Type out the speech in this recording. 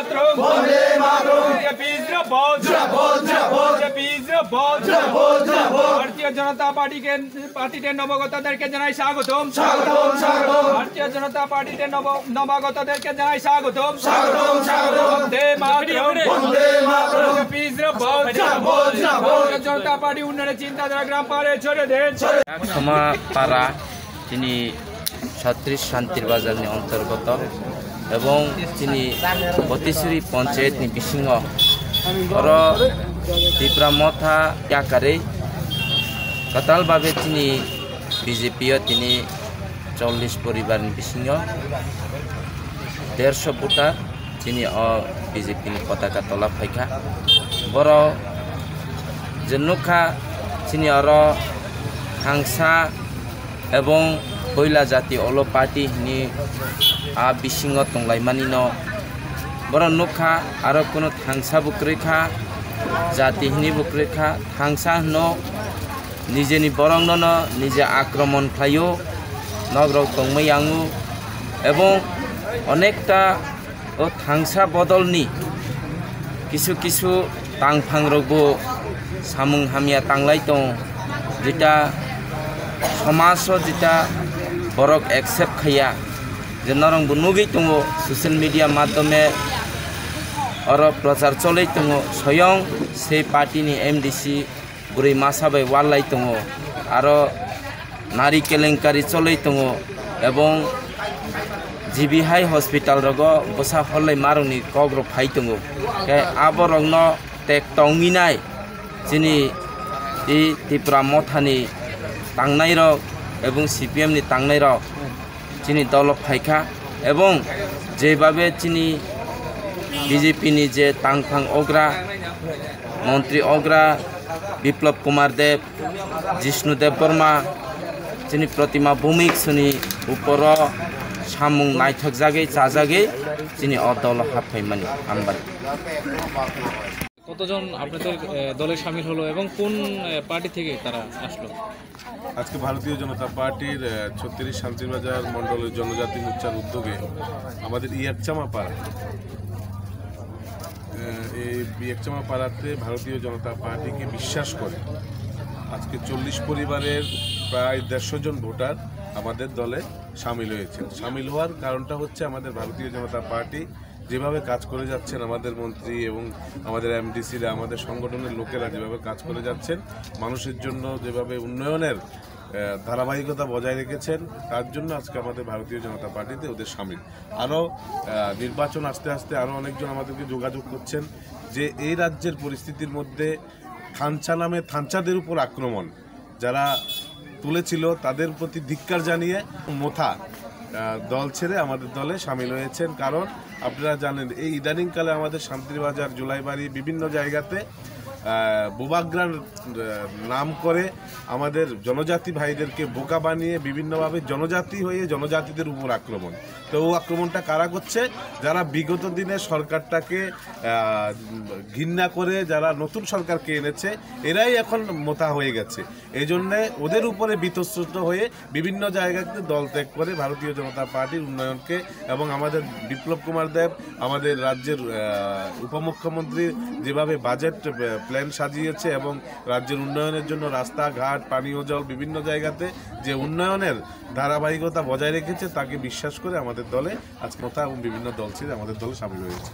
मातरम বন্দে মাতরম Bharatiya Janata party के नवागतদেরকে জানাই স্বাগতম স্বাগতম স্বাগতম भारतीय जनता पार्टी के नवागতদেরকে জানাই স্বাগতম স্বাগতম স্বাগতম বন্দে মাতরম বন্দে মাতরম भारतीय जनता पार्टी উন্নয়নের চিন্তাধারা গ্রাম পারে ছড়িয়ে দেন ক্ষমাপাড়া তিনি 36 শান্তির বাজারনি অন্তর্গত এবং তিনি বতিশ্রী পঞ্চায়েতনি বিসিङ तीव्र मथा त्याकारै कताल भावे तिनी बीजेपी तिनी 40 परिवार बिसिङ 150 फुटा तिनी बीजेपी पताका तला फाइखा बर जनुखा तिनी हांसा एवं कोइला जाति अलो पार्टी नि आ बिसिङ तंलाइमानि न बर नुखा आरो कोनो थांसा बुक्रेखा जाति हिनी बुक्रेखा थांसा न निजेनि बरं न निजे आक्रमण खायो नगराव तंमैयाङु एवं अनेकटा ओ थांसा बदलनि किसु किसु तांफांरगबो सामुं हामिया तांलाय दं जेटा समाज जेटा बरक एक्सेप्ट खाया जे नरंबो नुगै दङ सोशल मीडिया माध्यमे और प्रचार चलै दङ स्वयं से पार्टी नि एमडीसी बुरै मासाबाय वाललाय दङ आरो नारी केलेंकारी चलै दङ एवं जीबीहाय हस्पिटाल रग बसा हल्लाय मारुनि कग्र फाइ दङ के आबरंग टेक तंगिनाय जिनि इ त्रिपुरा मथानि तांनाय र एवं सीपीएम नि तांनाय र जिनि दल फाइखा एवं जेबाबे जिनि बीजेपी नि जे तांफां अग्रा मंत्री अग्रा विप्लव कुमार देव जिष्णुदेव वर्मा जिनि प्रतिमा भूमिक सुनि ऊपर सामुं नायथक जागे जाजागे जिनि अदल हाफाइमानि हामबाय কতজন আপনাদের দলে শামিল হলো এবং কোন পার্টি থেকে তারা আসলো? আজকে ভারতীয় জনতা পার্টির 36 শান্তিবাজার মণ্ডলের জনজাতি মোর্চার উদ্যোগে আমাদের ইয়াকচামা পাড়া এই ইয়াকচামা পাড়াতে ভারতীয় জনতা পার্টিকে বিশ্বাস করে আজকে 40 পরিবারের প্রায় 150 জন ভোটার আমাদের দলে শামিল হয়েছেন। শামিল হওয়ার কারণটা হচ্ছে আমাদের ভারতীয় জনতা পার্টি যেভাবে কাজ করে যাচ্ছেন, আমাদের মন্ত্রী এবং আমাদের এমডিসিরা, আমাদের সংগঠনের লোকেরা যেভাবে কাজ করে যাচ্ছেন, মানুষের জন্য যেভাবে উন্নয়নের ধারাবাহিকতা বজায় রেখেছেন, তার জন্য আজকে আমাদের ভারতীয় জনতা পার্টিতে ওদের শামিল। আরও নির্বাচন আস্তে আস্তে আরও অনেকজন আমাদেরকে যোগাযোগ করছেন যে এই রাজ্যের পরিস্থিতির মধ্যে থানচা নামে থানচাদের উপর আক্রমণ যারা তুলেছিল তাদের প্রতি ধিক্কার জানিয়ে মোথা দল ছেড়ে আমাদের দলে শামিল হয়েছেন। কারণ আপনারা জানেন এই ইদানিংকালে আমাদের শান্তিবাজার জুলাইবাড়ি বিভিন্ন জায়গাতে বোবাগ্রার নাম করে আমাদের জনজাতি ভাইদেরকে বোকা বানিয়ে বিভিন্নভাবে জনজাতি হয়ে জনজাতিদের উপর আক্রমণ। তো ও আক্রমণটা কারা করছে? যারা বিগত দিনে সরকারটাকে ঘৃণা করে যারা নতুন সরকারকে এনেছে এরাই এখন মোতা হয়ে গেছে। এই জন্যে ওদের উপরে বিতস্রুত হয়ে বিভিন্ন জায়গাতে দল ত্যাগ করে ভারতীয় জনতা পার্টির উন্নয়নকে এবং আমাদের বিপ্লব কুমার দেব আমাদের রাজ্যের উপমুখ্যমন্ত্রী যেভাবে বাজেট প্ল্যান সাজিয়েছে এবং রাজ্যের উন্নয়নের জন্য রাস্তাঘাট পানীয় জল বিভিন্ন জায়গাতে যে উন্নয়নের ধারাবাহিকতা বজায় রেখেছে তাকে বিশ্বাস করে আমাদের দলে আজকে মোতা এবং বিভিন্ন দল ছেড়ে আমাদের দলে শামিল হয়েছে।